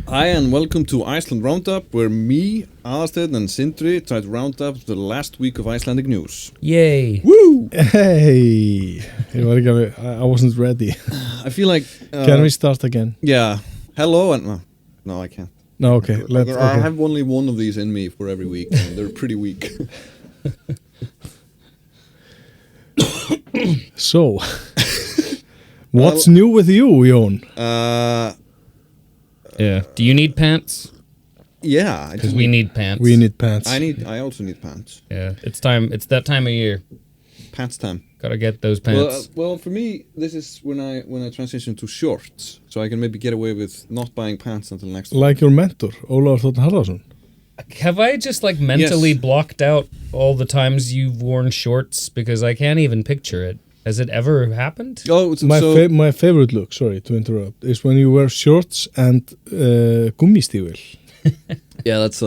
Hi and welcome to Iceland Roundup, where me, Aðalsteinn and Sindri try to round up the last week of Icelandic news. Yay! Woo! Hey! I wasn't ready. I feel like... Can we start again? Yeah. Hello and... No, I can't. No, okay. I have only one of these in me for every week, and they're pretty weak. So, what's new with you, Jón? Yeah. Do you need pants? Yeah. Because we need pants. We need pants. I also need pants. Yeah. It's time. It's that time of year. Pants time. Gotta get those pants. Well, for me, this is when I transition to shorts, so I can maybe get away with not buying pants until next week. Like your mentor, Ólafur Þ. Harðarson. Have I just mentally blocked out all the times you've worn shorts? Because I can't even picture it. Has it ever happened? Oh, my favorite look, sorry to interrupt, is when you wear shorts and gummistígvél. Yeah, that's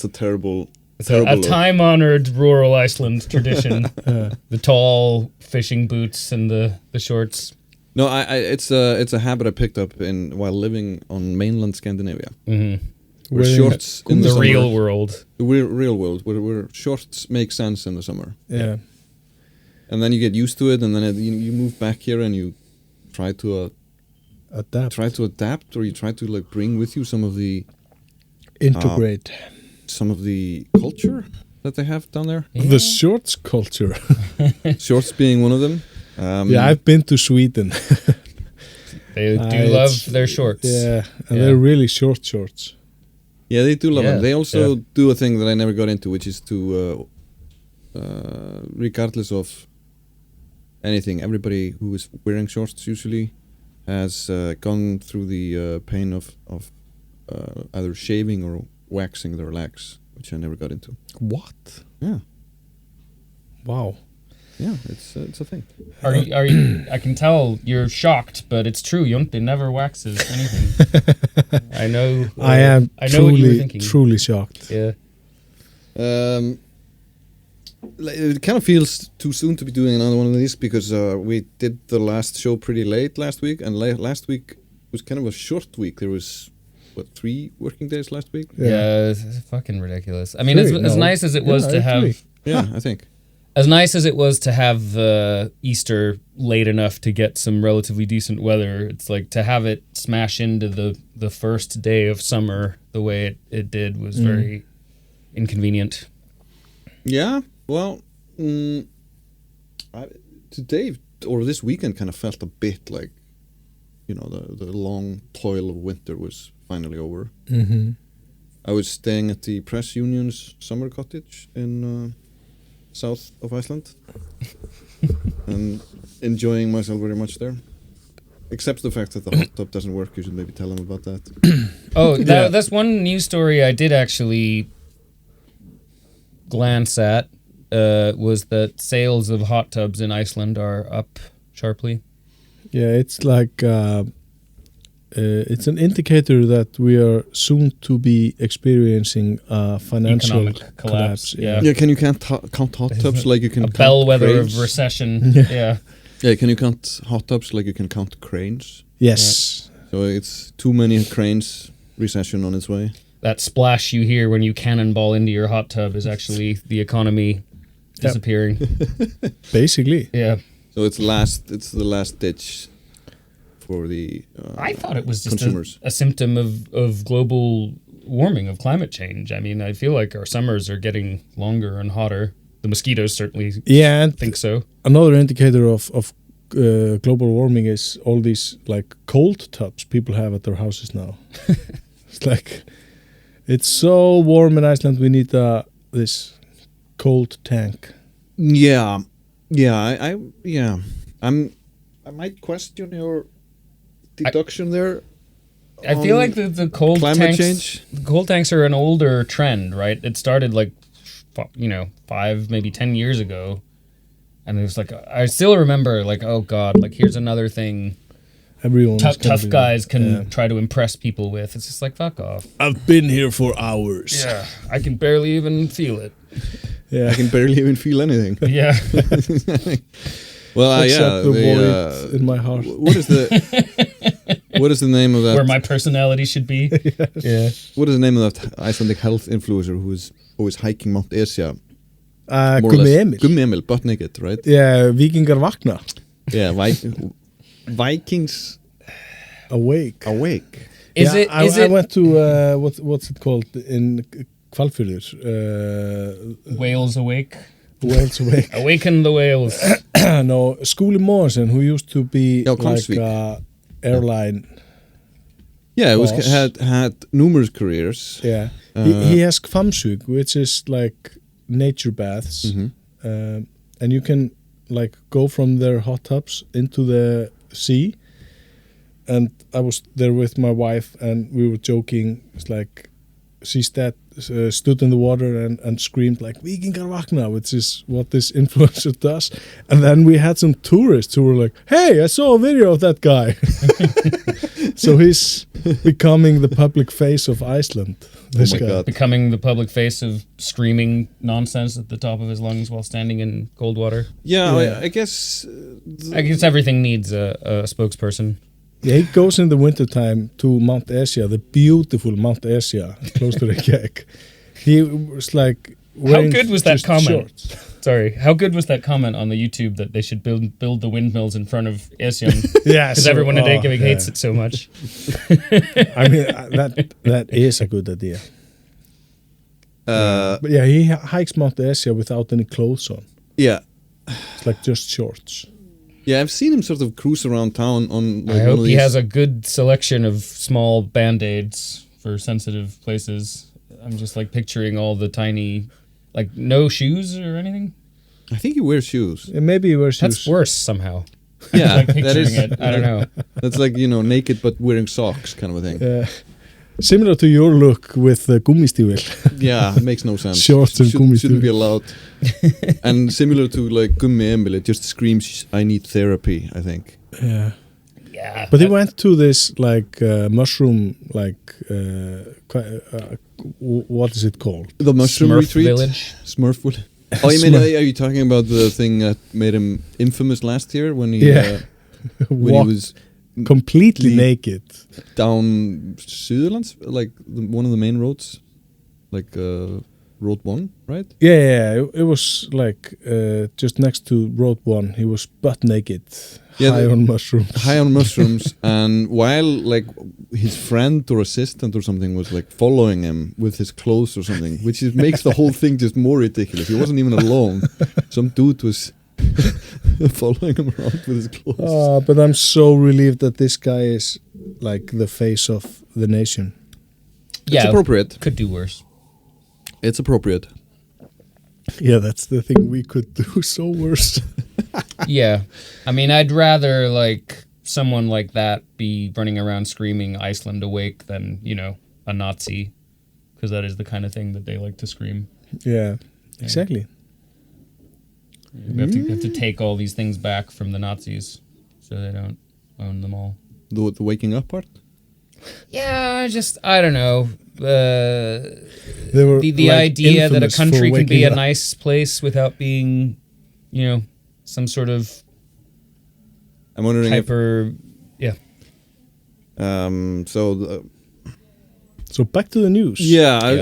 a terrible a time-honored rural Iceland tradition. The tall fishing boots and the shorts. No, it's a habit I picked up while living on mainland Scandinavia. Mm-hmm. Where shorts in the real world. The real world, where shorts make sense in the summer. Yeah. And then you get used to it, and then you move back here, and you try to adapt, or you try to bring with you some of the integrate some of the culture that they have down there. Yeah. The shorts culture. Shorts being one of them. Yeah, I've been to Sweden. They do love their shorts. Yeah, and they're really short shorts. Yeah, they do love them. They also do a thing that I never got into, which is to, regardless of anything, everybody who is wearing shorts usually has gone through the pain of either shaving or waxing their legs, which I never got into. What? Yeah. Wow. Yeah, it's a thing. Are you? I can tell you're shocked, but it's true. Jonte never waxes anything. I know. I am. I know what you were thinking. Truly shocked. Yeah. It kind of feels too soon to be doing another one of these because we did the last show pretty late last week, and last week was kind of a short week. There was 3 working days last week. Yeah, it's fucking ridiculous. I mean, as nice as it was to have. Yeah, I think. As nice as it was to have Easter late enough to get some relatively decent weather, it's like to have it smash into the first day of summer the way it did was very inconvenient. Yeah, well, today or this weekend kind of felt a bit like, the long toil of winter was finally over. Mm-hmm. I was staying at the Press Union's summer cottage in south of Iceland and enjoying myself very much there, except the fact that the hot tub doesn't work. You should maybe tell them about that. That's one news story I did actually glance at, was that sales of hot tubs in Iceland are up sharply. Yeah, it's like it's an indicator that we are soon to be exexperiencing a financial economic collapse. Yeah, can you count hot tubs like you can a count bellwether cranes? of recession? Yeah. Yeah, can you count hot tubs like you can count cranes? Yes. Yeah. So it's too many cranes, recession on its way. That splash you hear when you cannonball into your hot tub is actually the economy disappearing. Basically. Yeah. So it's the last ditch for the I thought it was just consumers. a symptom of global warming, of climate change. I mean, I feel like our summers are getting longer and hotter. The mosquitoes certainly think so. Another indicator of global warming is all these cold tubs people have at their houses now. It's like, it's so warm in Iceland, we need this cold tank. Yeah. I might question your deduction there. I feel like the cold climate change. The cold tanks are an older trend, right? It started 5, maybe 10 years ago, and it was I still remember oh god, here's another thing. Everyone tough guys can try to impress people with. It's just fuck off. I've been here for hours. Yeah, I can barely even feel it. Yeah, I can barely even feel anything. Yeah. Well, except the void in my heart. What What is the name of that? where my personality should be. Yeah. What is the name of that Icelandic health influencer who is always hiking Mount Esja? Gummi Emil. Gummi Emil, butt naked, right? Yeah, Víkingar vakna. Yeah, Vikings Awake. Is it? I went to what's it called in Hvalfjörður? Whales awake? Whales Awake. Awaken the whales. No, Skúli Mogensen, who used to be like Konsvik. Airline. Yeah, it was boss. had numerous careers. Yeah, he has Hvammsvík, which is like nature baths, and you can like go from their hot tubs into the sea. And I was there with my wife, and we were joking. It's like she stood in the water and screamed like "Víkingar vakna," which is what this influencer does. And then we had some tourists who were like, "Hey, I saw a video of that guy." So he's becoming the public face of Iceland. This my guy. God. Becoming the public face of screaming nonsense at the top of his lungs while standing in cold water. Yeah. I guess. I guess everything needs a spokesperson. Yeah, he goes in the wintertime to Mount Esja, the beautiful Mount Esja, close to Reykjavík. He was like wearing good was that just comment? shorts. Sorry, how good was that comment on the YouTube that they should build the windmills in front of Esjan? Yeah, Because so- everyone in Reykjavík yeah. hates it so much. I mean, that is a good idea. But yeah, he hikes Mount Esja without any clothes on. Yeah. It's like just shorts. Yeah, I've seen him sort of cruise around town on. Like, I one hope of he these- has a good selection of small band-aids for sensitive places. I'm just like picturing all the tiny, like no shoes or anything. I think he wears shoes. And maybe he wears That's shoes. worse somehow. Yeah, Like that picturing is. it. I don't know. That's like naked but wearing socks kind of a thing. Similar to your look with the gummistífil. Yeah, it makes no sense. Shorts and Shouldn't be gummistífil. allowed. And similar to like Gummi Emil, it just screams, "I need therapy." I think. Yeah. Yeah. But he went to this like mushroom what is it called? The mushroom Smurf retreat. village. Smurfwood. Oh, you mean? Are you talking about the thing that made him infamous last year when he when he Walk was completely the- naked. down Suðurlands, like one of the main roads, like Road 1, right? Yeah, it was like just next to Road 1. He was butt naked, Yeah, high on mushrooms. High on mushrooms, and while like his friend or assistant or something was like following him with his clothes or something, which makes the whole thing just more ridiculous. He wasn't even alone. Some dude was following him around with his clothes. But I'm so relieved that this guy is like the face of the nation. It's appropriate. Could do worse. It's appropriate. Yeah, that's the thing we could do so worse. Yeah. I mean, I'd rather like someone like that be running around screaming Iceland awake than, a Nazi, because that is the kind of thing that they like to scream. Yeah, exactly. We have to take all these things back from the Nazis so they don't own them all. The waking up part? Yeah, I don't know. They were The like, idea that a infamous for country can be waking a up. nice place without being, some sort of I'm wondering hyper. Yeah. So back to the news.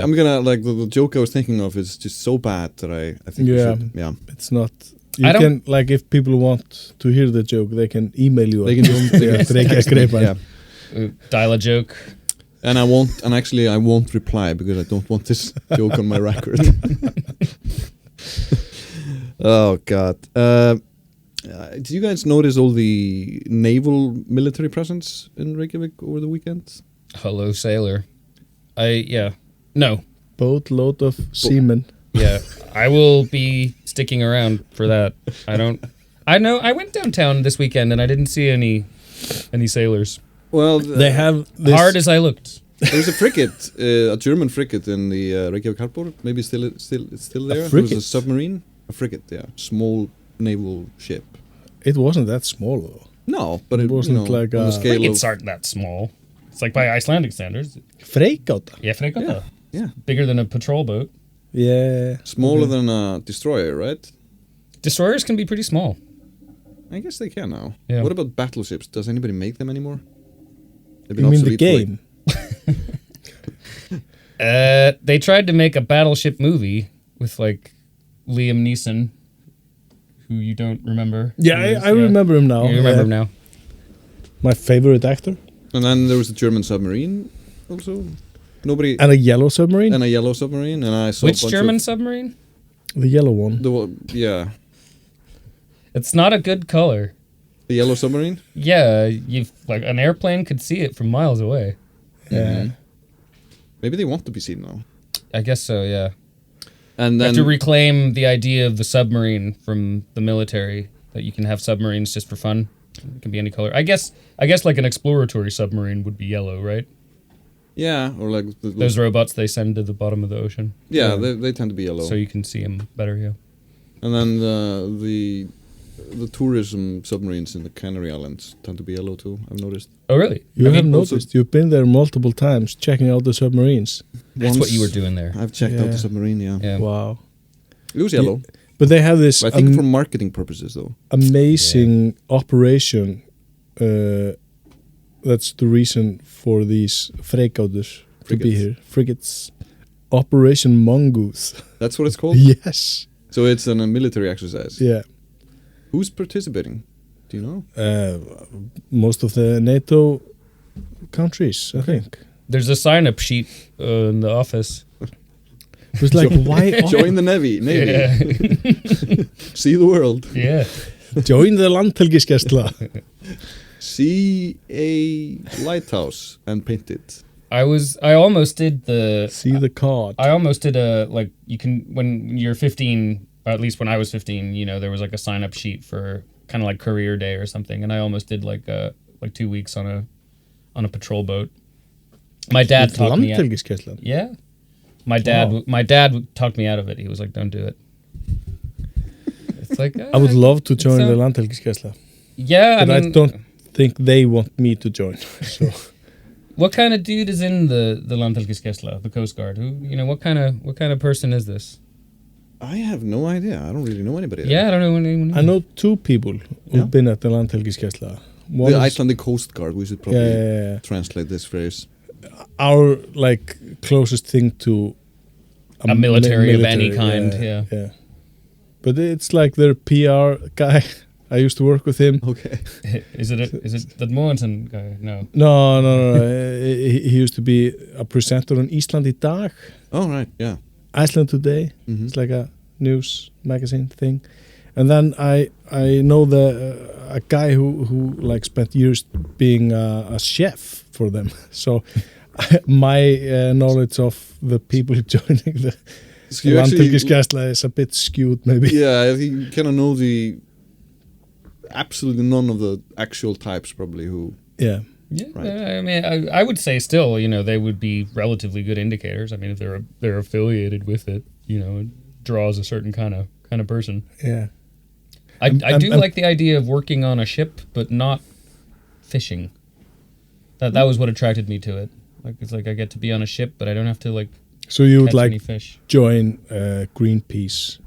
I'm gonna like the joke I was thinking of is just so bad that I think we Yeah. should, yeah. It's not. You I don't- can like if people want to hear the joke, they can email you. They at can just Grapevine. yeah. Dial a joke. And I won't reply because I don't want this joke on my record. Oh God. Did you guys notice all the naval military presence in Reykjavík over the weekend? Hello, sailor. No. Boatload of seamen. Yeah. I will be sticking around for that. I went downtown this weekend and I didn't see any sailors. Well, They have this, Hard as I looked. there's a frigate, a German frigate in the Reykjavík harbor. Maybe it's still there. It was frigate? a submarine, a frigate. Yeah, small naval ship. It wasn't that small though. No, but It wasn't like on a- the scale Frigates of aren't that small. It's like by Icelandic standards. Freigata. Yeah, fregata. yeah, Bigger than a patrol boat. Yeah. smaller Okay. than a destroyer, right? Destroyers can be pretty small. I guess they can now. Yeah. What about battleships? Does anybody make them anymore? They've been You mean the obsolete for, game? They tried to make a battleship movie with like Liam Neeson, who you don't remember. Yeah, I remember him now. You remember him now. My favorite actor. And then there was a German submarine also. Nobody And a yellow submarine. and a yellow submarine, and I saw a Which bunch German of submarine? The yellow one. yeah, It's not a good color. the yellow submarine. Yeah, you like an airplane could see it from miles away. Yeah. Mhm. Maybe they want to be seen now. I guess so. Yeah. And You then have to reclaim the idea of the submarine from the military, that you can have submarines just for fun. It can be any color. I guess like an exploratory submarine would be yellow, right? yeah, or like Those robots they send to the bottom of the ocean. yeah, Yeah. they tend to be yellow. So you can see them better, yeah. And then the tourism submarines in the Canary Islands tend to be yellow too. I've noticed. Oh, really? You I have mean, noticed. You've been there multiple times checking out the submarines. that's what Once you were doing there. I've checked out Yeah. the submarine. Yeah, Yeah. Wow. it was yellow. But they have this But I think for marketing purposes though. amazing operation. That's the reason for these fregauters to be Frigates. here. Frigates. Operation Mongoose. That's what it's called. Yes. So it's a military exercise. Yeah. Who's participating? Do you know? Most of the NATO countries, I think. There's a sign-up sheet in the office. It was like, why Join the Navy. Yeah. See the world. Yeah. join the Landhelgisgæsla? See a lighthouse and paint it. I almost did the See the card. I almost did a, like, you can, when you're 15, or at least when I was 15, you know, there was like a sign-up sheet for kind of like career day or something, and I almost did like 2 weeks on a patrol boat. My dad talked me out. Landhelgisgæslan? Yeah. Wow. My dad talked me out of it. He was like, "Don't do it." It's like, I would love to join a- the Landhelgisgæsla, yeah, but I I mean, don't think they want me to join. So what kind of dude is in the Landhelgisgæsla, the Coast Guard? Who, you know, what kind of person is this? I have no idea. I don't really know anybody. there. Yeah, I don't know anyone. I know two people who've Yeah. been at the Landhelgisgæsla. One The is Icelandic Coast Guard. We should probably yeah, translate this phrase. our like closest thing to A military of any military, kind, yeah. But it's like their PR guy. I used to work with him. Okay. Is it that Mogensen guy? No. No. He used to be a presenter on Iceland í dag, Oh right. Yeah. Iceland Today. Mhm. It's like a news magazine thing. And then I know a guy who like spent years being a chef for them. So my knowledge of the people joining the So you actually, Landhelgisgæsla is a bit skewed, maybe. yeah, you kind of know absolutely none of the actual types probably who. Yeah. Yeah, Right. I mean, I would say still, you know, they would be relatively good indicators. I mean, if they're affiliated with it, you know, it draws a certain kind of person. Yeah. I do like the idea of working on a ship, but not fishing. That was what attracted me to it. Like, it's like I get to be on a ship, but I don't have to like So you would catch any like fish. join Greenpeace?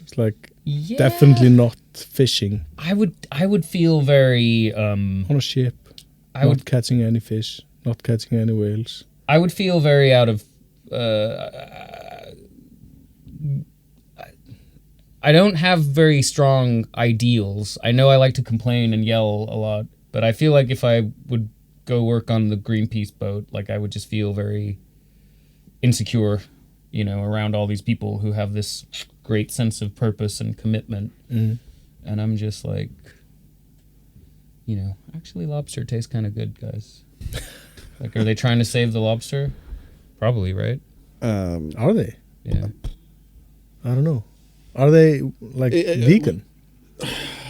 It's like Yeah, definitely not fishing I would feel very on a ship. I not would catching any fish, not catching any whales. I would feel very out of. I don't have very strong ideals. I know I like to complain and yell a lot, but I feel like if I would go work on the Greenpeace boat, like I would just feel very insecure, you know, around all these people who have this great sense of purpose and commitment. Mm. And I'm just like, you know, actually lobster tastes kind of good, guys. Like, are they trying to save the lobster? Probably, right? Are they? Yeah. I don't know. Are they like vegan?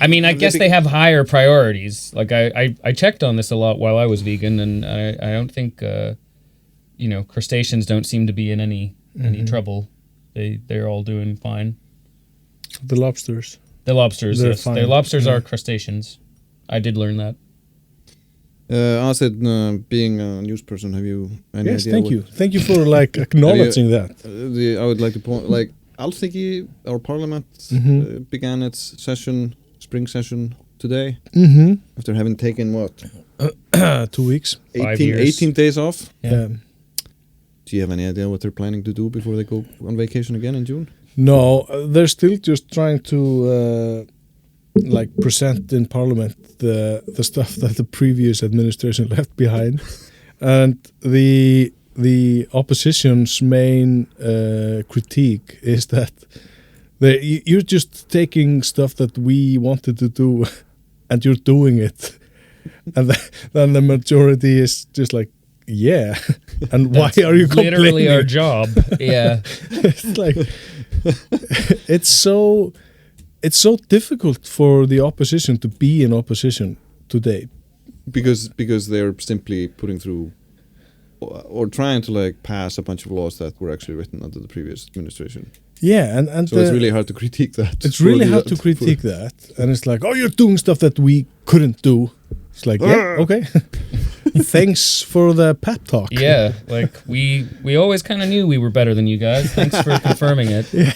I mean, I guess they have higher priorities. Like, I checked on this a lot while I was vegan, and I don't think, you know, crustaceans don't seem to be in any trouble. They're all doing fine. The lobsters. The lobsters, They're yes. fine. The lobsters Yeah. are crustaceans. I did learn that. Aðalsteinn, being a news person, have you any Yes, idea? thank you. Thank you for like acknowledging that. I would like to point, like, Alþingi, our parliament, began its spring session today Mm-hmm. after having taken what 2 weeks. 5 18, years. 18 days off. Yeah. Do you have any idea what they're planning to do before they go on vacation again in June? No, they're still just trying to like present in Parliament the stuff that the previous administration left behind, and the opposition's main critique is that you're just taking stuff that we wanted to do, and you're doing it, and then the majority is just like, yeah, and why are you complaining? Literally our job. Yeah. It's like it's so difficult for the opposition to be in opposition today. Because they're simply putting through or trying to like pass a bunch of laws that were actually written under the previous administration. Yeah, and so it's really hard to critique that. It's really hard to critique that, and it's like, oh, you're doing stuff that we couldn't do. It's like, yeah, okay. Thanks for the pep talk. Yeah, like we always kind of knew we were better than you guys. Thanks for confirming it. Yeah.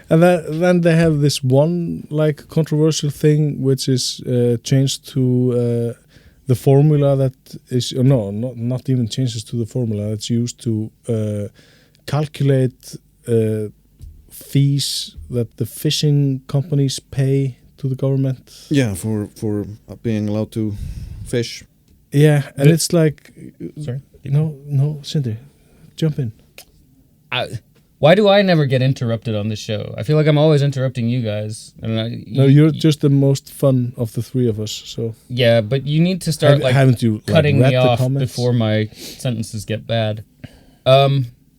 And then they have this one like controversial thing, which is changed to the formula that is not even changes to the formula that's used to calculate fees that the fishing companies pay to the government. Yeah, for being allowed to fish. Yeah, and it's like, sorry. No, Sindri, jump in. Why do I never get interrupted on this show? I feel like I'm always interrupting you guys. And you're just the most fun of the three of us. So yeah, but you need to start haven't you cutting read me the off comments? before my sentences get bad.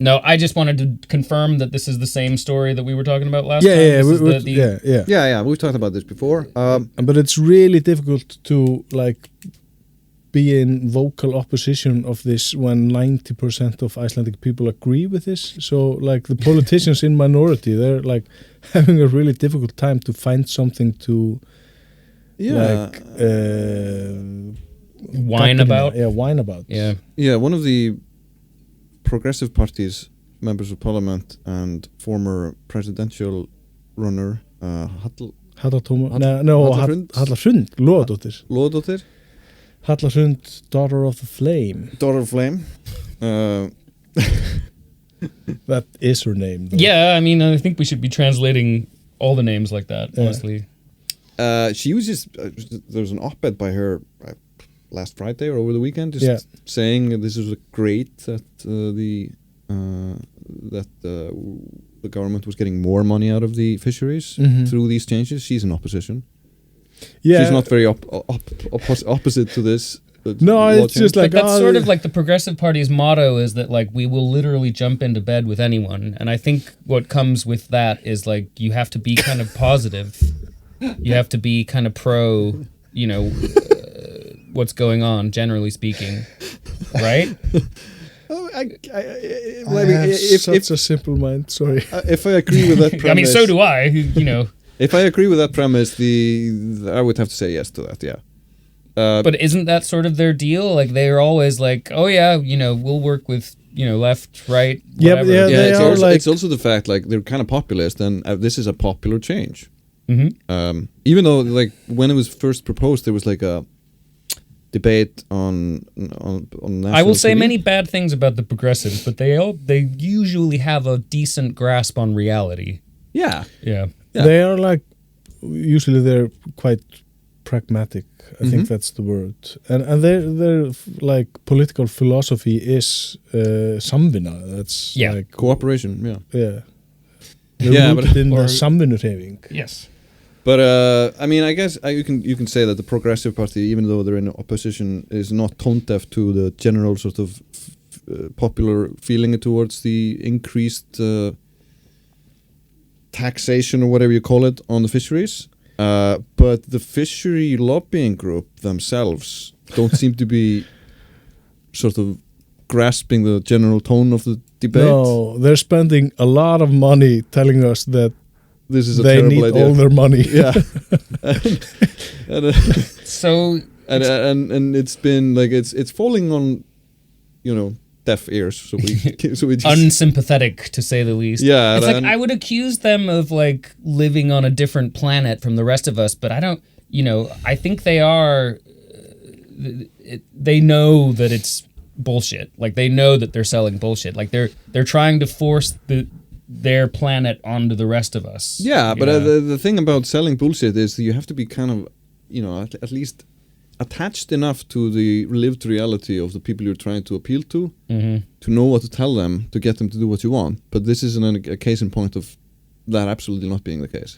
No, I just wanted to confirm that this is the same story that we were talking about last time. Yeah. We've talked about this before. But it's really difficult to like be in vocal opposition of this when 90% of Icelandic people agree with this. So like the politicians in minority, they're like having a really difficult time to find something to whine about. Yeah, whine about. Yeah. Yeah, one of the Progressive Party's members of parliament and former presidential runner Hallhrund Lóðadóttir, Hallhrund, daughter of the flame. Daughter of Flame. That is her name, though. Yeah, I mean, I think we should be translating all the names like that, honestly. She was just there was an op-ed by her last Friday or over the weekend, just saying that this was great that the government was getting more money out of the fisheries through these changes. She's in opposition. Yeah, she's not very opposite to this. No, it's just like that's sort of like the Progressive Party's motto is that like we will literally jump into bed with anyone, and I think what comes with that is like you have to be kind of positive. You have to be kind of pro, what's going on, generally speaking, right? Such a simple mind. Sorry. If I agree with that premise, I mean, so do I. If I agree with that premise, I would have to say yes to that. Yeah. But isn't that sort of their deal? Like they're always like, oh yeah, we'll work with left, right, whatever. It's also the fact like they're kind of populist, and this is a popular change. Mm-hmm. Even though like when it was first proposed, there was like a debate on national I will say TV. many bad things about the progressives, but they usually have a decent grasp on reality. Yeah. They are like usually they're quite pragmatic. I think that's the word, and their like political philosophy is samvinna. That's like cooperation. They're rooted in the samvinnuhreyfing. Yes. But I mean, I guess you can say that the Progressive Party, even though they're in opposition, is not tone deaf to the general sort of popular feeling towards the increased taxation or whatever you call it on the fisheries. But the fishery lobbying group themselves don't seem to be sort of grasping the general tone of the debate. No, they're spending a lot of money telling us that this is a they terrible need idea. all their money. Yeah. and so it's been like it's falling on deaf ears, so we just unsympathetic to say the least. Yeah, it's like I would accuse them of like living on a different planet from the rest of us, but I don't. I think they are. They know that it's bullshit. Like they know that they're selling bullshit. Like they're trying to force their planet onto the rest of us. Yeah, but the thing about selling bullshit is you have to be kind of, at least attached enough to the lived reality of the people you're trying to appeal to know what to tell them to get them to do what you want. But this is a case in point of that absolutely not being the case.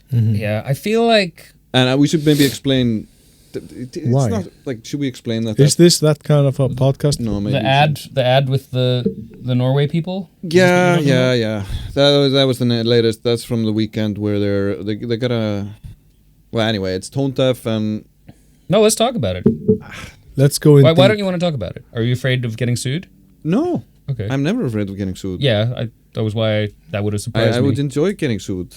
Yeah, I feel like... And we should maybe explain... It's why? Not, like, should we explain that? Is this that kind of a podcast? No, maybe the ad with the Norway people. Yeah. That was the latest. That's from the weekend where they got a. Well, anyway, it's tone deaf and. No, let's talk about it. Let's go into. Why don't you want to talk about it? Are you afraid of getting sued? No. Okay. I'm never afraid of getting sued. Yeah, that was why that would have surprised me. I would enjoy getting sued.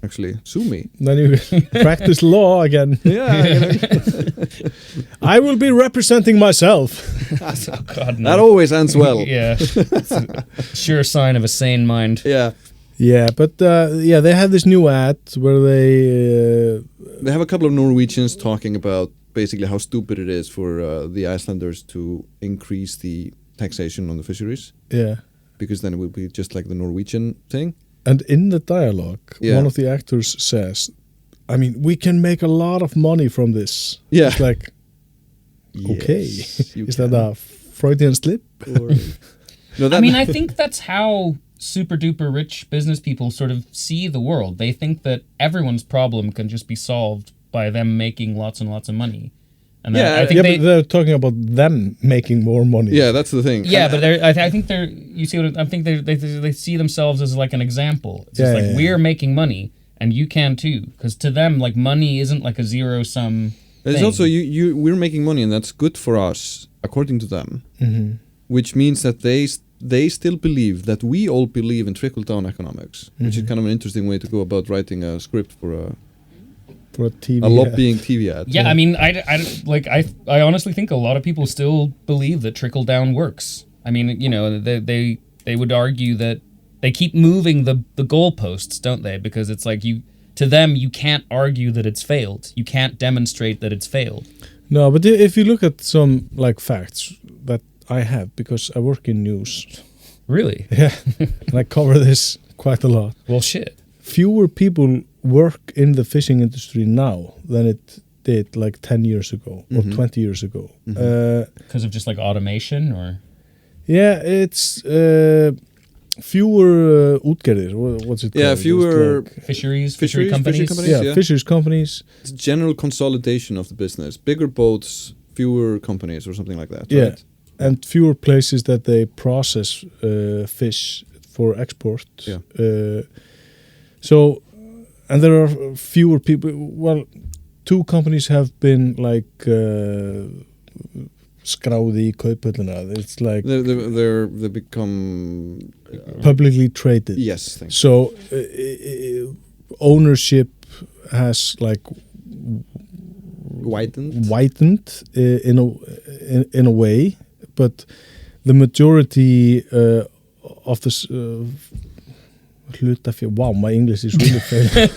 Actually, sue me. Then you practice law again. Yeah. I will be representing myself. Oh, God, no. That always ends well. Yeah. It's a sure sign of a sane mind. Yeah. Yeah, but they had this new ad where they have a couple of Norwegians talking about basically how stupid it is for the Icelanders to increase the taxation on the fisheries. Yeah. Because then it would be just like the Norwegian thing. And in the dialogue, one of the actors says, I mean, we can make a lot of money from this. Yeah. It's like, okay. Yes, is that a Freudian slip? Or I mean, I think that's how super duper rich business people sort of see the world. They think that everyone's problem can just be solved by them making lots and lots of money. And I think but they're talking about them making more money. Yeah, that's the thing. Yeah, but I think they're. You see what I think? They see themselves as like an example. It's just like we're making money, and you can too. Because to them, like money isn't like a zero sum. It's also we're making money, and that's good for us, according to them. Which means that they still believe that we all believe in trickle down economics, which is kind of an interesting way to go about writing a script for a lobbying TV ad. Yeah, I mean, I honestly think a lot of people still believe that trickle down works. I mean, they would argue that they keep moving the goalposts, don't they? Because it's like to them you can't argue that it's failed. You can't demonstrate that it's failed. No, but if you look at some like facts that I have, because I work in news. Really? Yeah, and I cover this quite a lot. Well, shit. Fewer people work in the fishing industry now than it did like 10 years ago or 20 years ago. Because of just like automation or? Yeah, it's fewer útgerðir, what's it called? Yeah, fewer like fishery companies. Yeah, fisheries companies. It's general consolidation of the business. Bigger boats, fewer companies or something like that. Yeah, right? and fewer places that they process fish for export. Yeah. So, and there are fewer people. Well, 2 companies have been like skráð í kauphöllina. It's like they become publicly traded. Yes, thanks. So ownership has like widened in a way, but the majority of this. Wow, my English is really failing.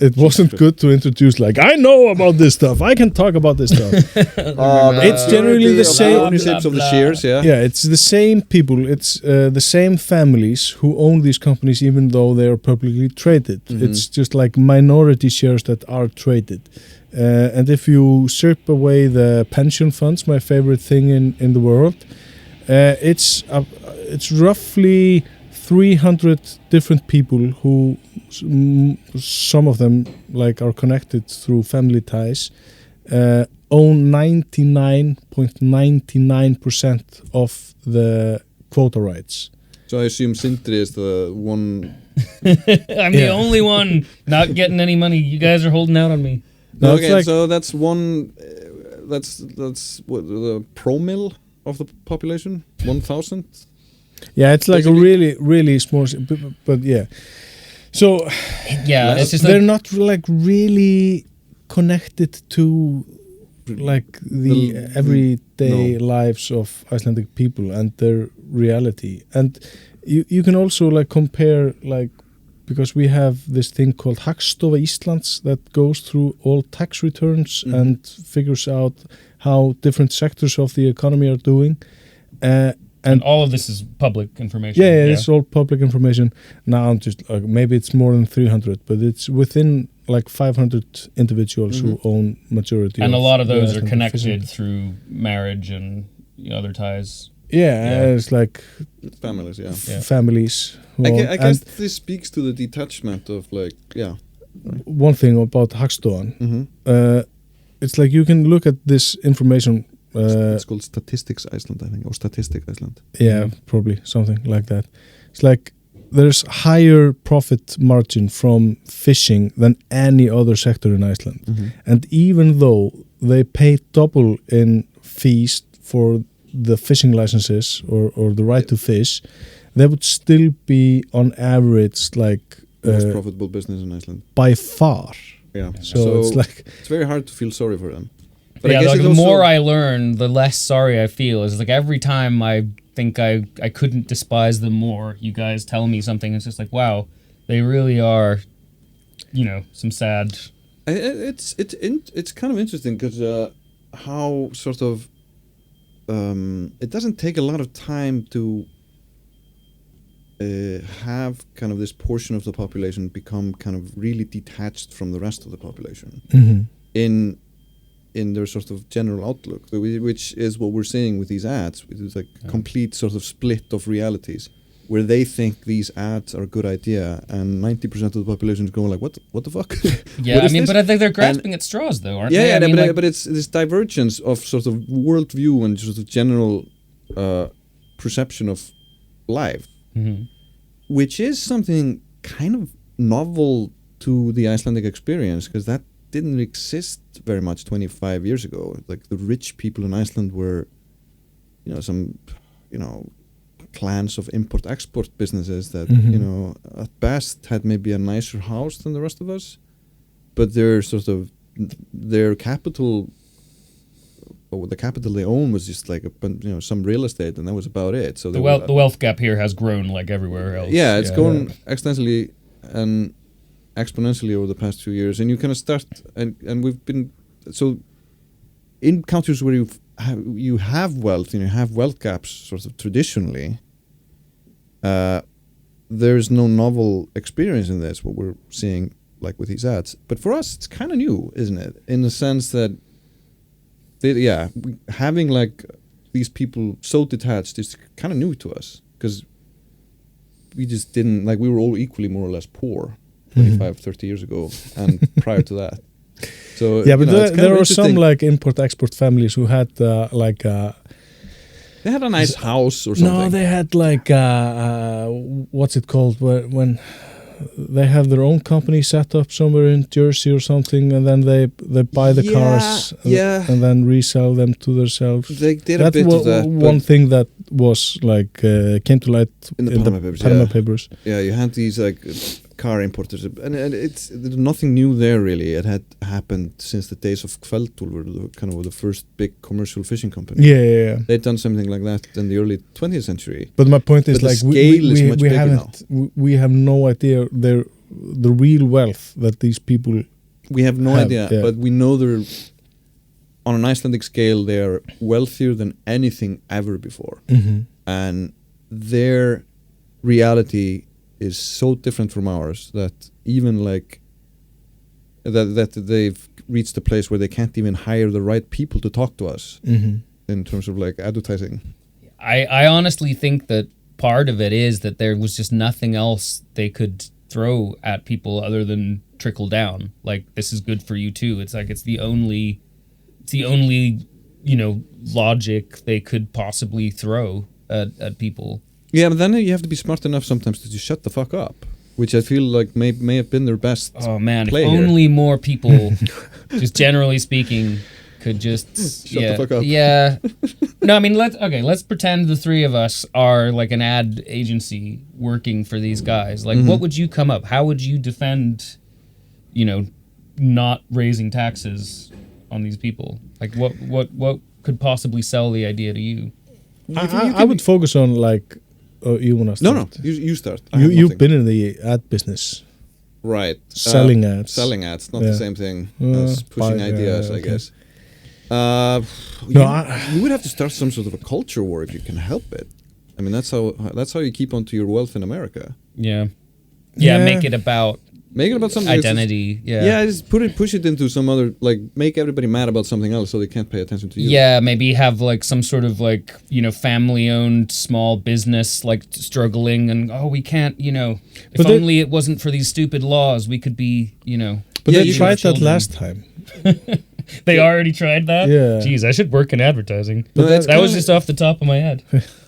It wasn't good to introduce like, I know about this stuff. I can talk about this stuff. It's generally the same ownerships of the shares. Yeah, it's the same people. It's the same families who own these companies, even though they are publicly traded. It's just like minority shares that are traded. And if you strip away the pension funds, my favorite thing in the world, it's roughly 300 different people who some of them like are connected through family ties, own 99.99% of the quota rights. So I assume Sindri is the one. I'm the only one not getting any money. You guys are holding out on me. No, okay, like, so that's one. That's what the promille of the population. 1,000. Yeah, it's like basically a really small, but yeah. So yeah, it's just they're not like really connected to like the everyday lives of Icelandic people and their reality. And you can also like compare, like, because we have this thing called Hagstofa Íslands that goes through all tax returns and figures out how different sectors of the economy are doing. And all of this is public information. Yeah, it's all public information. Now I'm just maybe it's more than 300, but it's within like 500 individuals who own majority. And of a lot of those are Icelandic connected fishing. through marriage and other ties. Yeah, it's like families, families. I guess this speaks to the detachment of like, One thing about Hagstofan, it's like you can look at this information. It's called Statistics Iceland, I think, or Statistic Iceland. Yeah, probably something like that. It's like there's higher profit margin from fishing than any other sector in Iceland. And even though they pay double in fees for the fishing licenses or the right to fish, they would still be on average like most profitable business in Iceland by far. Yeah, so it's like it's very hard to feel sorry for them. But yeah, I guess like, the more I learn, the less sorry I feel. It's like every time I think I couldn't despise them more, you guys tell me something. It's just like, wow, they really are, some sad. It's kind of interesting because how sort of it doesn't take a lot of time to have kind of this portion of the population become kind of really detached from the rest of the population in their sort of general outlook, which is what we're seeing with these ads. It's like complete sort of split of realities, where they think these ads are a good idea, and 90% of the population is going like, what the fuck? Yeah, I mean, but I think they're grasping at straws, though, aren't they? Yeah, but it's this divergence of sort of worldview and sort of general perception of life, which is something kind of novel to the Icelandic experience, because that didn't exist very much 25 years ago. Like the rich people in Iceland were, some, clans of import-export businesses that, at best had maybe a nicer house than the rest of us, but their capital, or the capital they own was just like some real estate, and that was about it. So the wealth gap here has grown like everywhere else. Yeah, it's grown extensively and exponentially over the past few years, and you kind of start and we've been so in countries where you have wealth, you have wealth gaps sort of traditionally. There's no novel experience in this, what we're seeing like with these ads, but for us it's kind of new, isn't it, in the sense that having like these people so detached is kind of new to us, because we just didn't, like, we were all equally more or less poor 25, 30 years ago and prior to that. So yeah, but there are some like import-export families who had they had a nice house or something. No, they had like what's it called, when they have their own company set up somewhere in Jersey or something, and then they buy the cars and then resell them to themselves. They did a bit of that. One thing that was like came to light in the Panama Papers. Yeah, you had these like car importers, and there's nothing new there really. It had happened since the days of Kveldúlfur, kind of the first big commercial fishing company. Yeah. They'd done something like that in the early 20th century. But my point is, but like, the scale is much bigger now. We have no idea the real wealth that these people. We have no idea, but we know they're on an Icelandic scale. They are wealthier than anything ever before, and their reality is so different from ours that even like that they've reached a place where they can't even hire the right people to talk to us in terms of like advertising. I honestly think that part of it is that there was just nothing else they could throw at people other than trickle down. Like, this is good for you too. It's like it's the only logic they could possibly throw at people. Yeah, but then you have to be smart enough sometimes to just shut the fuck up, which I feel like may have been their best. Oh man, play if here. only more people, just generally speaking, could just shut the fuck up. Yeah. No, I mean, let's pretend the three of us are like an ad agency working for these guys. Like, what would you come up? How would you defend, not raising taxes on these people? Like, what could possibly sell the idea to you? I would focus on like. You want to start? No. You start. You've been in the ad business. Right. Selling ads. Selling ads, not the same thing as pushing ideas, I guess. You would have to start some sort of a culture war if you can help it. I mean, that's how you keep onto your wealth in America. Yeah. Make it about something identity. Just push it into some other, like, make everybody mad about something else so they can't pay attention to you. Yeah, maybe have like some sort of like, family-owned small business like struggling and we can't, if only it wasn't for these stupid laws, we could be, But they tried that last time. They already tried that? Yeah. Jeez, I should work in advertising. But that was just off the top of my head.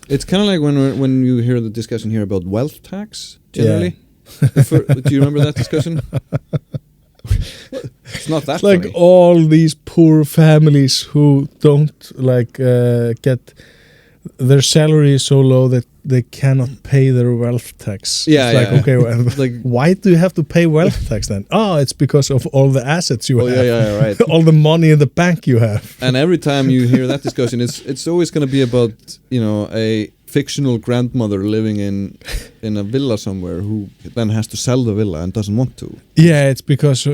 It's kind of like when you hear the discussion here about wealth tax, generally. Yeah. Do you remember that discussion? It's not that like funny. All these poor families who don't get their salary is so low that they cannot pay their wealth tax. Okay, well, like, why do you have to pay wealth tax then? It's because of all the assets you have. Right. All the money in the bank you have. And every time you hear that discussion, it's always going to be about a fictional grandmother living in a villa somewhere who then has to sell the villa and doesn't want to. Yeah, it's because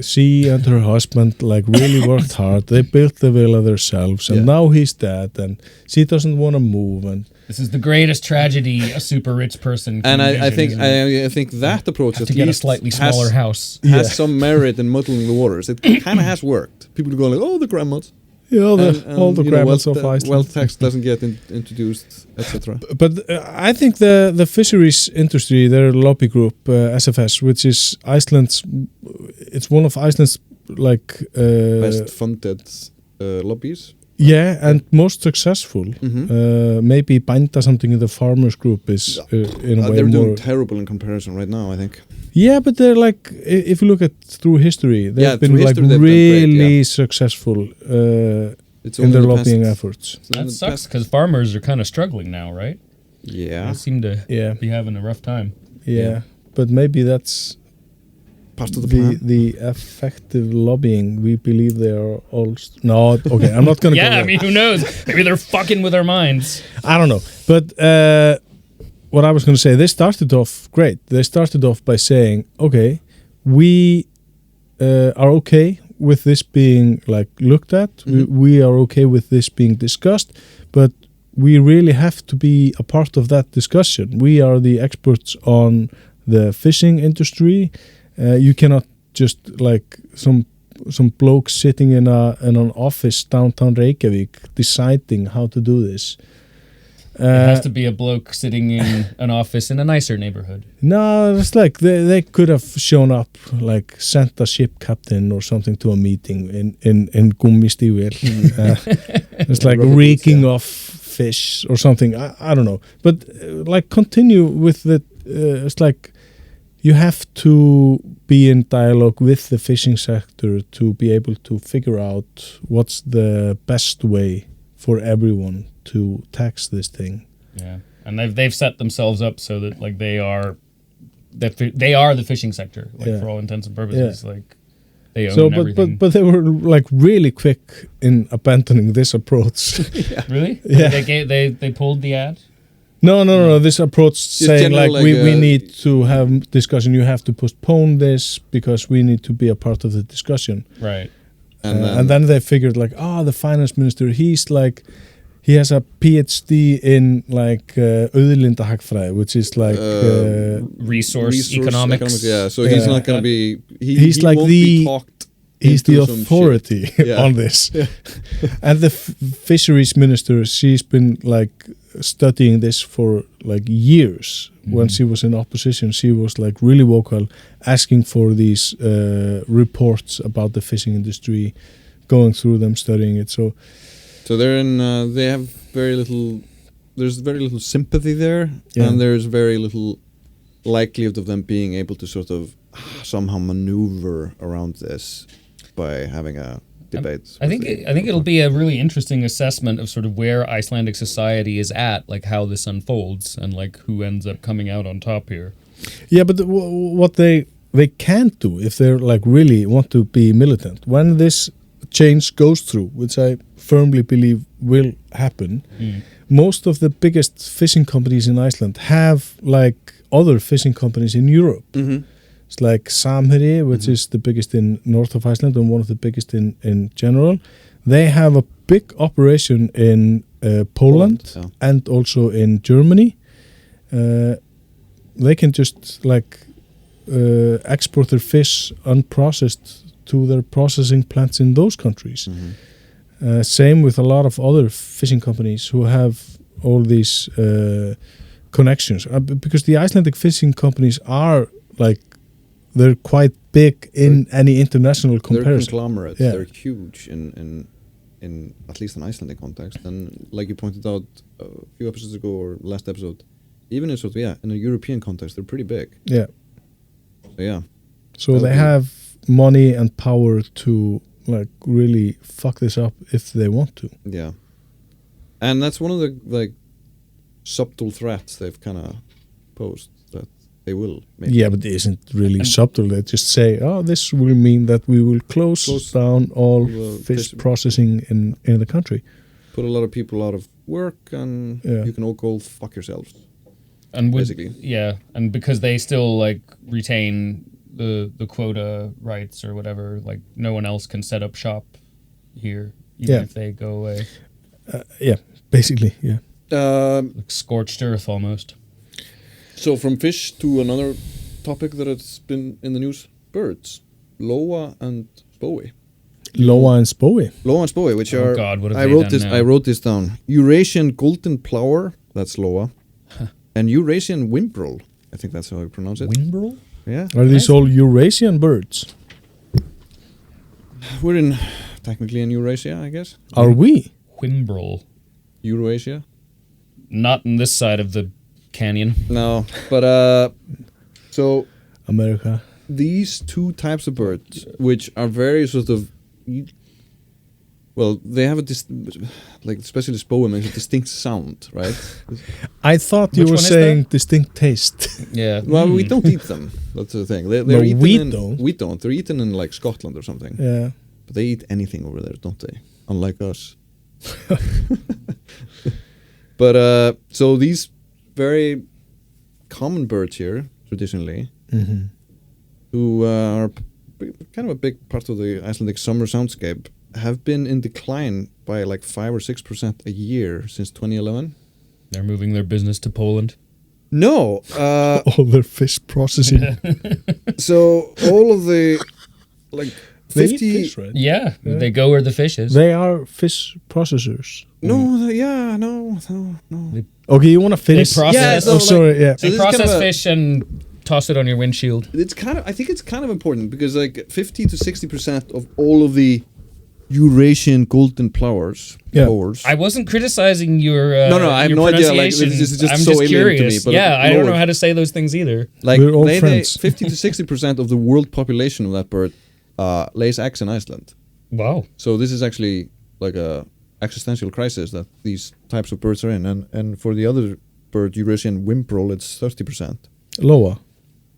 she and her husband really worked hard. They built the villa themselves, and now he's dead, and she doesn't want to move. And this is the greatest tragedy a super rich person can envision, I think that approach have to get a slightly smaller house has some merit in muddling the waters. It kind of has worked. People go like, the grandmas. All the grandmas of Iceland. Wealth tax doesn't get introduced, etc. But I think the fisheries industry, their lobby group, SFS, which is it's one of Iceland's best funded lobbies. Yeah, and most successful. Maybe Bænda something in the farmers group is in a way they're doing more terrible in comparison right now, I think. Yeah, but they're if you look at through history, they've been really successful in their lobbying efforts. That sucks because farmers are kind of struggling now, right? Yeah, they seem to be having a rough time. Yeah, but maybe that's part of the plan. The effective lobbying. We believe they are all. No, okay, I'm not gonna. Yeah, I mean, who knows? Maybe they're fucking with our minds. I don't know, but. What I was going to say, they started off great. They started off by saying, okay, we are okay with this being looked at. We are okay with this being discussed, but we really have to be a part of that discussion. We are the experts on the fishing industry. You cannot just some bloke sitting in an office downtown Reykjavík deciding how to do this. It has to be a bloke sitting in an office in a nicer neighborhood. No, it's they could have shown up, sent a ship captain or something to a meeting in gummistígvél. It's reeking off fish or something. I don't know. But continue with the. It's you have to be in dialogue with the fishing sector to be able to figure out what's the best way for everyone to tax this thing. Yeah, and they've set themselves up so that they are the fishing sector for all intents and purposes. They own everything. But they were really quick in abandoning this approach. Really? Yeah. They pulled the ad. No. This approach saying we need to have discussion. You have to postpone this because we need to be a part of the discussion. Right. And then they figured the finance minister, he's he has a PhD in auðlindahagfræði, which is resource economics. Yeah, so he's not going to be. He's the authority on this. Yeah. And the fisheries minister, she's been studying this for years. When she was in opposition, she was really vocal, asking for these reports about the fishing industry, going through them, studying it. So they're in. They have very little. There's very little sympathy there, and there's very little likelihood of them being able to sort of somehow maneuver around this by having a debate. I think it'll be a really interesting assessment of sort of where Icelandic society is at, how this unfolds, and who ends up coming out on top here. Yeah, but what they can't do if they're really want to be militant when this change goes through, which I firmly believe will happen, most of the biggest fishing companies in Iceland have like other fishing companies in Europe. It's like Samherji, which is the biggest in north of Iceland and one of the biggest in general. They have a big operation in Poland and also in Germany. They can just like export their fish unprocessed to their processing plants in those countries. Same with a lot of other fishing companies who have all these connections. Because the Icelandic fishing companies are like, they're quite big in any international comparison. They're conglomerates. Yeah. They're huge in at least an Icelandic context. And like you pointed out a few episodes ago or last episode, even in sort of, in a European context, they're pretty big. Yeah. So, yeah. So they have money and power to like really fuck this up if they want to. Yeah. And that's one of the like subtle threats they've kind of posed that they will maybe. Yeah, but it isn't really subtle. They just say, oh, this will mean that we will close down all fish processing in the country. Put a lot of people out of work and you can all go fuck yourselves. And basically. Yeah, and because they still like retain the quota rights or whatever, like no one else can set up shop here even if they go away. Yeah, basically, yeah. Like scorched earth almost. So from fish to another topic that has been in the news, birds. Loa and Spói. Loa and Spói. Loa and Spói, which are God, what have I they wrote done this now? I wrote this down. Eurasian golden plover, that's Loa. And Eurasian whimbrel. I think that's how I pronounce it. Whimbrel? Yeah. Are these all Eurasian birds? We're in technically in Eurasia, I guess. Are we? Whimbrel. Eurasia? Not in this side of the canyon. No, but so America. these two types of birds, which are very sort of, well, they have a like especially Spói makes a distinct sound, right? I thought you Which were one is saying that? distinct taste. Yeah. Well, we don't eat them. That's the thing. They're No, eaten we in, don't. We don't. They're eaten in like Scotland or something. Yeah. But they eat anything over there, don't they? Unlike us. But so these very common birds here, traditionally, who are kind of a big part of the Icelandic summer soundscape, have been in decline by like 5 or 6% a year since 2011. They're moving their business to Poland. No, All their fish processing. so all of the like They 50. eat fish, right? Yeah, they go where the fish is. They are fish processors. No, no. Okay, you want to finish? They process. Yeah, so sorry. Yeah. So They this is kind process of a- fish and toss it on your windshield. It's kind of. I think it's kind of important because like 50 to 60% of all of the Eurasian golden plovers. I wasn't criticizing your No, I have your no idea. Like, pronunciation. this is just I'm so just alien curious. to me. But I don't know lower. how to say those things either. Like We're all they friends. 50 to 60% of the world population of that bird lays eggs in Iceland. Wow. So this is actually like a existential crisis that these types of birds are in. And for the other bird, Eurasian whimbrel, it's 30%. Loa.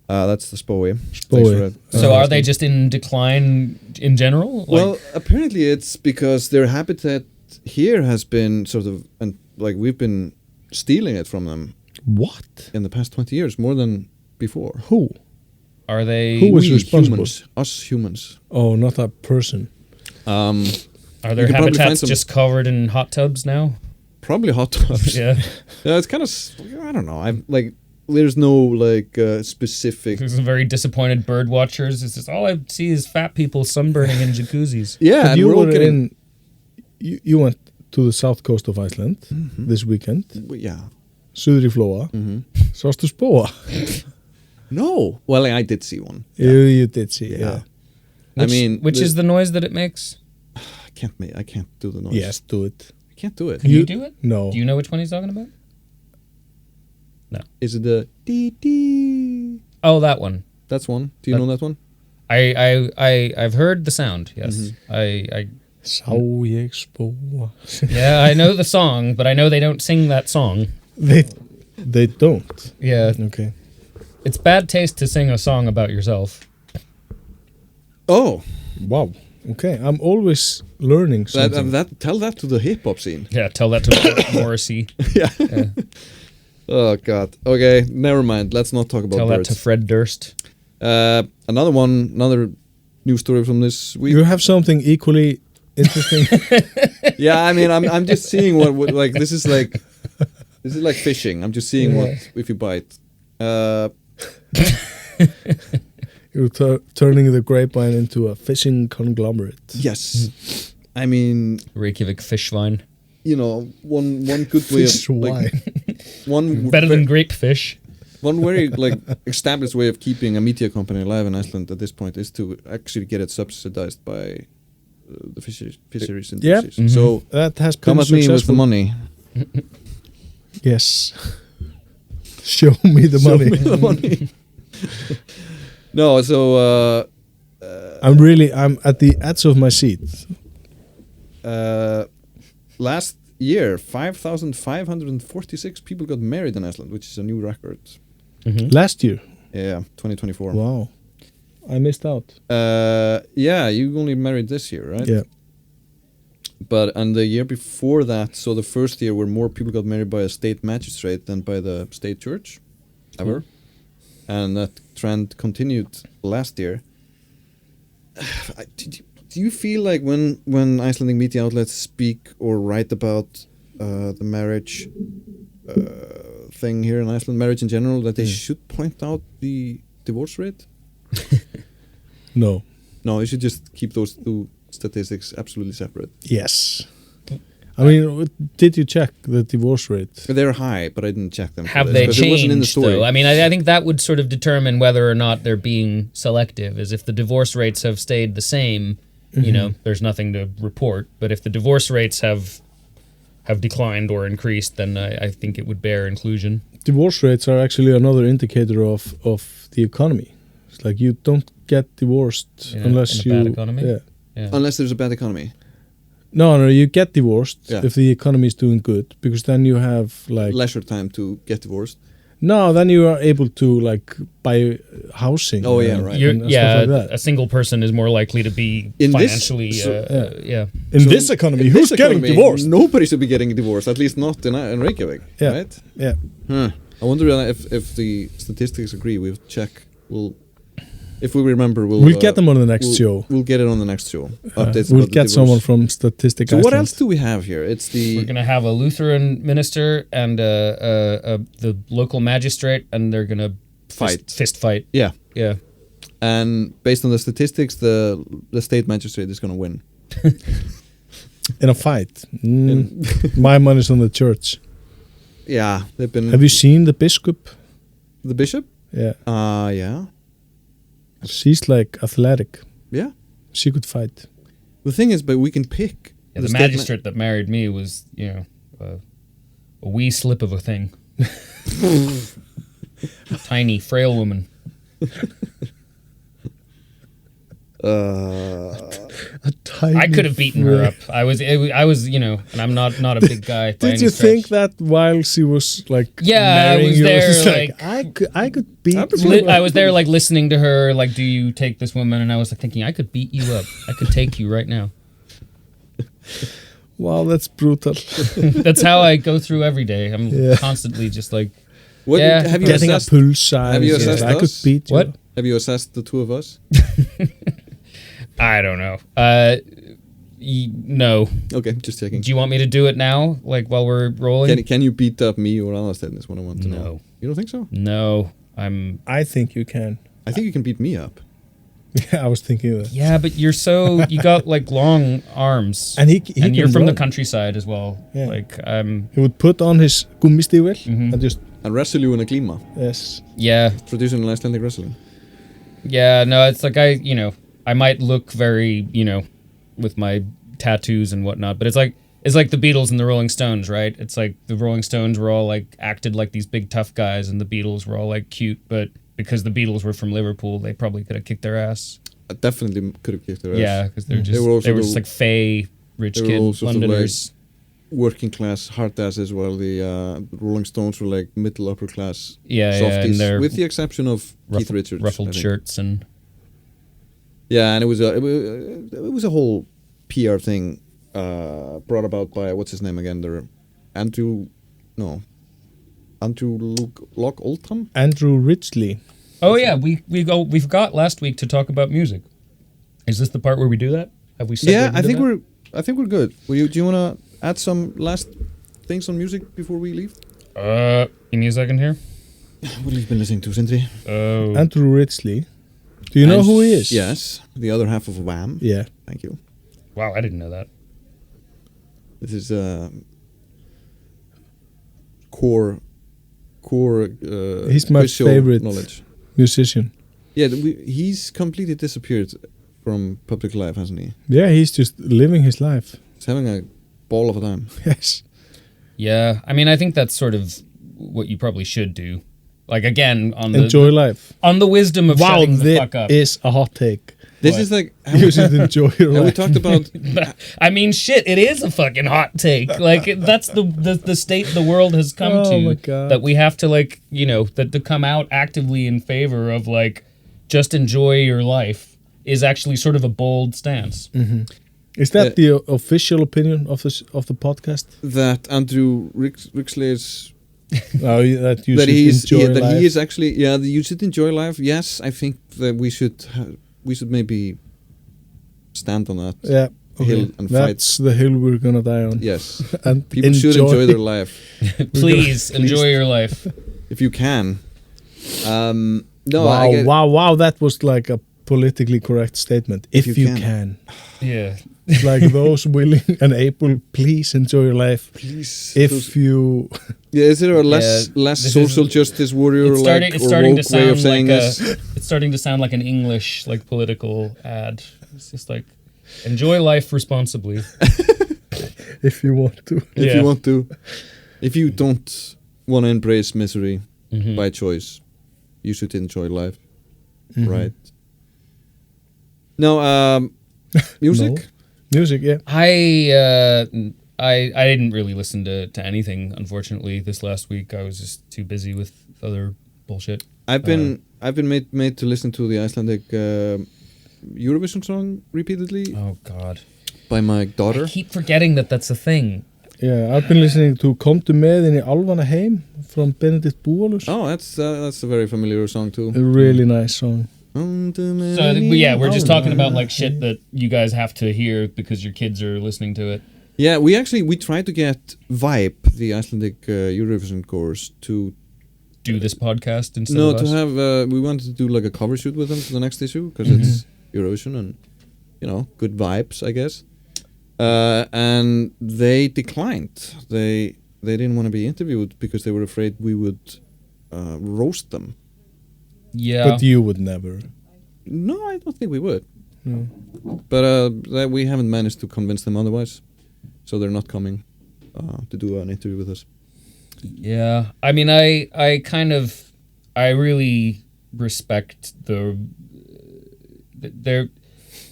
That's the Spói. Spói. So are they just in decline in general? Like, Well, apparently it's because their habitat here has been sort of, and like we've been stealing it from them What? in the past 20 years, more than before. Who? are they? Who was We responsible? humans, us humans. Oh, not that person. Are You their could probably find habitats some- just covered in hot tubs now? Probably hot tubs. Yeah. Yeah, it's kind of, I don't know. I'm like, there's no like specific. There's some very disappointed bird watchers. It's just all I see is fat people sunburning in jacuzzis. Yeah, But and you we're all were getting. you went to the south coast of Iceland this weekend. Yeah. Suðri Flóa. Sástu Spóa? No. Well, I did see one. You did see, yeah. I mean, Which is the noise that it makes? I can't do the noise. Yes, do it. I can't do it. Can you do it? No. Do you know which one he's talking about? Is it the dee dee? Oh, that one. That's one. Do you know that one? I've heard the sound. Yes, I Sá ég spóa. yeah, I know the song, but I know they don't sing that song. They don't. Yeah, Okay. it's bad taste to sing a song about yourself. Oh, Wow. Okay, I'm always learning something. Tell that to the hip hop scene. Yeah, tell that to Morrissey. Yeah. Oh God. Okay, never mind. Let's not talk about Tell birds. that to Fred Durst. Another news story from this week. You have something equally interesting. Yeah, I mean, I'm just seeing what like this is like fishing. I'm just seeing what if you bite. You're turning the Grapevine into a fishing conglomerate. Yes, I mean Reykjavík fish vine. You know, one good way Fish of like, one better than grape fish. One very like established way of keeping a media company alive in Iceland at this point is to actually get it subsidized by the fisheries industries. Mm-hmm. So that has come been at me with the money. Yes. Show me the money. Show me the money. No, so I'm at the edge of my seat. Last year, 5,546 people got married in Iceland, which is a new record. Mm-hmm. Last year? Yeah, 2024. Wow. I missed out. Yeah, you only married this year, right? Yeah. And the year before that, so the first year where more people got married by a state magistrate than by the state church, ever. And that trend continued last year. Do you feel like when Icelandic media outlets speak or write about the marriage thing here in Iceland, marriage in general, that they should point out the divorce rate? No. No, you should just keep those two statistics absolutely separate. Yes. I mean, did you check the divorce rate? They're high, but I didn't check them. Have they changed, it wasn't in the story. though? I mean, I think that would sort of determine whether or not they're being selective, is if the divorce rates have stayed the same, you know, there's nothing to report. But if the divorce rates have declined or increased, then I think it would bear inclusion. Divorce rates are actually another indicator of the economy. It's like you don't get divorced unless in a bad economy? Yeah. Unless there's a bad economy. No, you get divorced if the economy is doing good, because then you have like leisure time to get divorced. No, then you are able to like buy housing. Oh yeah, right. Stuff like that. A single person is more likely to be in financially. In this economy, who's getting divorced? Nobody should be getting divorced, at least not in Reykjavík, right? Yeah. I wonder if the statistics agree. We'll check. If we remember, we'll get them on the next show. We'll get it on the next show. Updates. We'll get someone from Statistics So Iceland. what else do we have here? We're gonna have a Lutheran minister and the local magistrate, and they're gonna fist fight. Yeah. Yeah. And based on the statistics, the state magistrate is gonna win. In a fight. My money's on the church. Yeah, they've been. Have you seen the bishop? The bishop? Yeah. Yeah. She's like athletic. Yeah. She could fight. The thing is, but we can pick. Yeah, the magistrate that married me was, a wee slip of a thing. Tiny, frail woman. I could have beaten her up. I was, and I'm not a big guy. Did you think that while she was like? Yeah, I was there. I could beat. I was there, like listening to her. Like, do you take this woman? And I was like thinking, I could beat you up. I could take you right now. Wow, that's brutal. That's how I go through every day. I'm constantly just like, have you getting a pulse size. Have you assessed I could beat you. What? Have you assessed the two of us? I don't know. No. Okay, just checking. Do you want me to do it now, like while we're rolling? Can you beat up me or Aðalsteinn is what I want to know. No. You don't think so? No. I think you can. I think you can beat me up. Yeah, I was thinking that. Yeah, but you got like long arms. And you're from the countryside as well. Yeah. Like he would put on his gummistígvél and wrestle you in a glíma. Yes. Yeah. Traditional Icelandic wrestling. Yeah, no, it's like I might look very, with my tattoos and whatnot, but it's like the Beatles and the Rolling Stones, right? It's like the Rolling Stones were all like acted like these big tough guys, and the Beatles were all like cute, but because the Beatles were from Liverpool, they probably could have kicked their ass. I definitely could have kicked their ass. Yeah, because they were just like fey, rich kid Londoners. Working class hard asses, while the Rolling Stones were like middle upper class softies, with the exception of Keith Richards, ruffled shirts and Yeah, and it was a whole PR thing brought about by what's his name again? Andrew Lock Oldham. Andrew Ridgely. Oh yeah, we forgot last week to talk about music. Is this the part where we do that? Have we? Yeah, I think we're good. Do you want to add some last things on music before we leave? Give me a second here. What have you been listening to, Sindri? Andrew Ridgely. Do you know who he is? Yes, the other half of Wham. Yeah. Thank you. Wow, I didn't know that. This is core. He's my favorite knowledge. Musician. Yeah, he's completely disappeared from public life, hasn't he? Yeah, he's just living his life. He's having a ball of a time. Yes. Yeah, I mean, I think that's sort of what you probably should do. Like, again, enjoy life. On the wisdom of shutting the fuck up. Wow, this is a hot take. This is like... You should enjoy your life. We talked about... I mean, shit, it is a fucking hot take. Like, that's the state the world has come to. My God. That we have to, like, that to come out actively in favor of, like, just enjoy your life is actually sort of a bold stance. Mm-hmm. Is that the official opinion of the podcast? That Andrew Ridgely is... that you should enjoy life. That he is actually... Yeah, you should enjoy life. Yes, I think that we should maybe stand on that hill and fight. That's the hill we're gonna die on. Yes. And people should enjoy their life. Please enjoy your life. If you can. Wow, that was like a politically correct statement. If you can. Yeah. Like those willing and able, please enjoy your life. Please. If you... Yeah, is there a less social justice warrior or woke way of saying this? It's starting to sound like an English, like, political ad. It's just like, enjoy life responsibly. If you want to. If you want to. If you don't want to embrace misery by choice, you should enjoy life. Mm-hmm. Right? No, music? No. Music, yeah. I didn't really listen to anything, unfortunately, this last week. I was just too busy with other bullshit. I've been made to listen to the Icelandic Eurovision song repeatedly. Oh God! By my daughter. I keep forgetting that that's a thing. Yeah, I've been listening to Komdu með inn í Álfana heim from Benedikt Búalus. Oh, that's a very familiar song too. A really nice song. So yeah, we're just talking about like shit that you guys have to hear because your kids are listening to it. Yeah, we tried to get Vibe, the Icelandic Eurovision course, to do this podcast instead of us. No, to have we wanted to do like a cover shoot with them for the next issue because it's Eurovision and good vibes, I guess. And they declined. They didn't want to be interviewed because they were afraid we would roast them. Yeah, but you would never. No, I don't think we would. No. But we haven't managed to convince them otherwise, so they're not coming to do an interview with us. Yeah, I mean, I really respect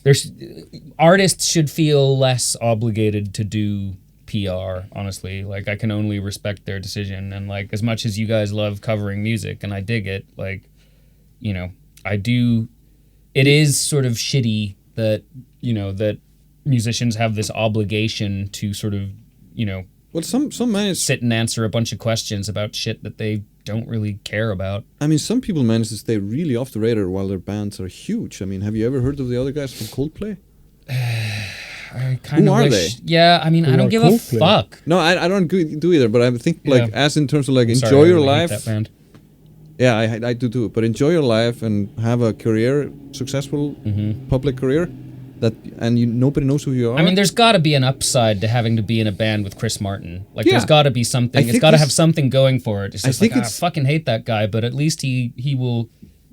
there's artists should feel less obligated to do PR, honestly. Like, I can only respect their decision, and like, as much as you guys love covering music and I dig it, like, I do. It is sort of shitty that that musicians have this obligation to sort of well, some manage sit and answer a bunch of questions about shit that they don't really care about. I mean, some people manage to stay really off the radar while their bands are huge. I mean, have you ever heard of the other guys from Coldplay? I kind Who of are wish, they? Yeah, I mean, I don't give Coldplay? a fuck. No, I don't do either. But I think like as in terms of like enjoy Sorry, your I hate life. that band. Yeah, I do too. But enjoy your life and have a career, successful public career. Nobody knows who you are. I mean, there's got to be an upside to having to be in a band with Chris Martin. Like, Yeah. there's got to be something. It's got to have something going for it. It's I just think like, I it's- fucking hate that guy, but at least he will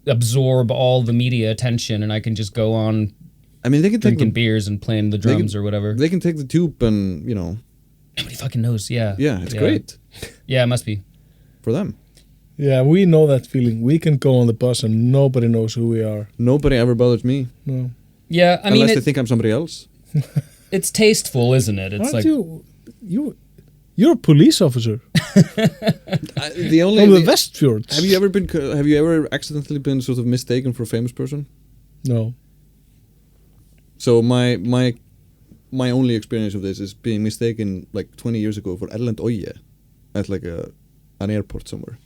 absorb all the media attention, and I can just go on I mean, they can take drinking beers and playing the drums or whatever. They can take the tube and Nobody fucking knows. Yeah. yeah, it's great Yeah, it must be. for them. Yeah, we know that feeling. We can go on the bus and nobody knows who we are. Nobody ever bothers me No. Yeah, I mean, unless they think I'm somebody else. it's tasteful, isn't it? It's Aren't like you're a police officer The only from the Westfjords. Have you ever accidentally been sort of mistaken for a famous person? No. So my only experience of this is being mistaken like 20 years ago for Erlend Oye at like an airport somewhere.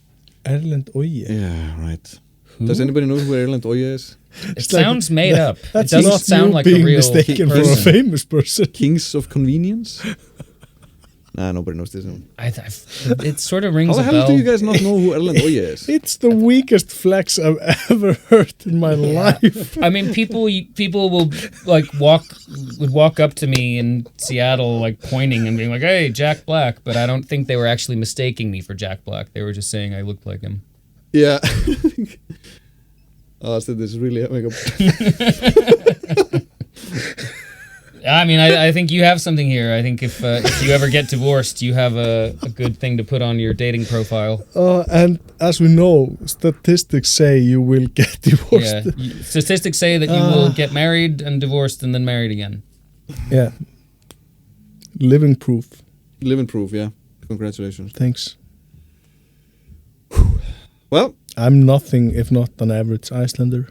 Erlend Oye. Yeah, right. Who? Does anybody know who Erlend Oye is? It sounds made up. It That's doesn't not sound you like being a real mistaken for a person. famous person. Kings of Convenience? Nah, nobody knows this one. It sort of rings How the a hell bell. do you guys not know who Erlend Oye is? It's the weakest flex I've ever heard in my life. I mean, people will like walk up to me in Seattle, like pointing and being like, "Hey, Jack Black," but I don't think they were actually mistaking me for Jack Black. They were just saying I looked like him. Yeah. Aðalsteinn is really having a... I mean, I think you have something here. I think if you ever get divorced, you have a good thing to put on your dating profile. And as we know, statistics say you will get divorced. Yeah, statistics say that you will get married and divorced and then married again. Yeah. Living proof. Living proof, yeah. Congratulations. Thanks. Well, I'm nothing if not an average Icelander.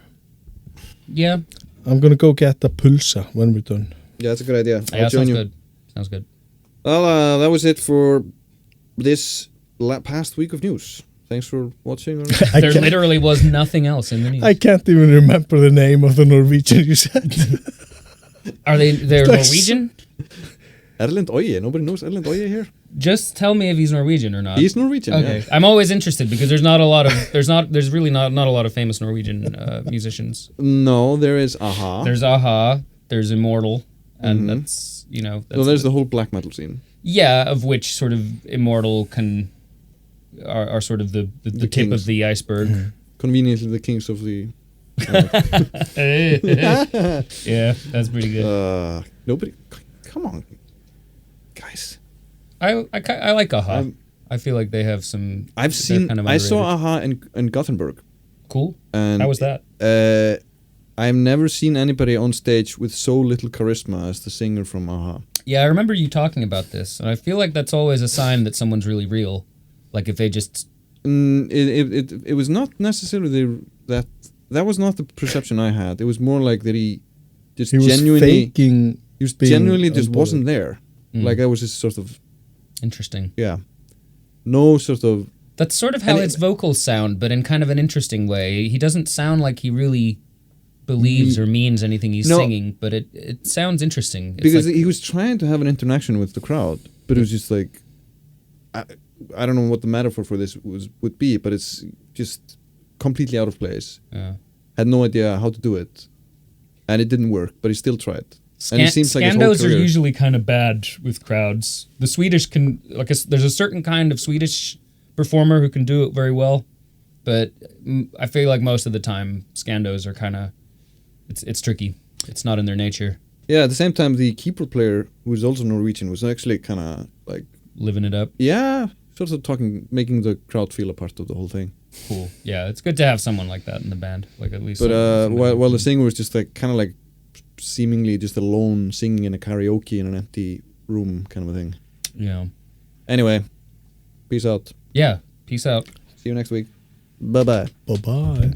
Yeah. I'm gonna go get a pulsa when we're done. yeah, that's a good idea. Yeah, I'll join sounds you. good. Sounds good. Well, that was it for this past week of news. Thanks for watching. There literally was nothing else in the news. I can't even remember the name of the Norwegian you said. Are they're Norwegian? Erlend Oye. Nobody knows Erlend Oye here. Just tell me if he's Norwegian or not. He's Norwegian. Okay. Yeah. I'm always interested because there's really not a lot of famous Norwegian musicians. No, there is Aha. There's Aha, there's Immortal, and that's, No, there's the whole black metal scene. yeah, of which sort of Immortal are sort of the tip kings. of the iceberg. Conveniently, the kings of the. Yeah, that's pretty good. Nobody. Come on, guys. I like Aha. I feel like they have some. I've seen. Kind of I saw underrated. Aha in Gothenburg. Cool. And How was that? I've never seen anybody on stage with so little charisma as the singer from Aha. Yeah, I remember you talking about this, and I feel like that's always a sign that someone's really real. Like if they just. It was not necessarily that. That was not the perception I had. It was more like that he was genuinely faking. He genuinely just unbothered. wasn't there. Like I was just sort of. Interesting. Yeah. No sort of. That's sort of how And his vocals sound, but in kind of an interesting way. He doesn't sound like he really believes or means anything he's singing, but it sounds interesting. It's because like, he was trying to have an interaction with the crowd, but it was just like, I don't know what the metaphor for this would be, but it's just completely out of place. Had no idea how to do it, and it didn't work, but he still tried. And it seems like his whole Scandos are career- usually kind of bad with crowds. The Swedish can, there's a certain kind of Swedish performer who can do it very well, but I feel like most of the time Scandos are kind of, it's tricky. It's not in their nature. Yeah, at the same time, the keyboard player, who is also Norwegian, was actually kind of like... Living it up. Yeah, sort of making the crowd feel a part of the whole thing. Cool. Yeah, it's good to have someone like that in the band, like at least. But somebody while the singer was just like kind of like seemingly just alone singing in a karaoke in an empty room kind of a thing. Yeah. Anyway, peace out. Yeah. Peace out. See you next week. Bye-bye. Bye-bye.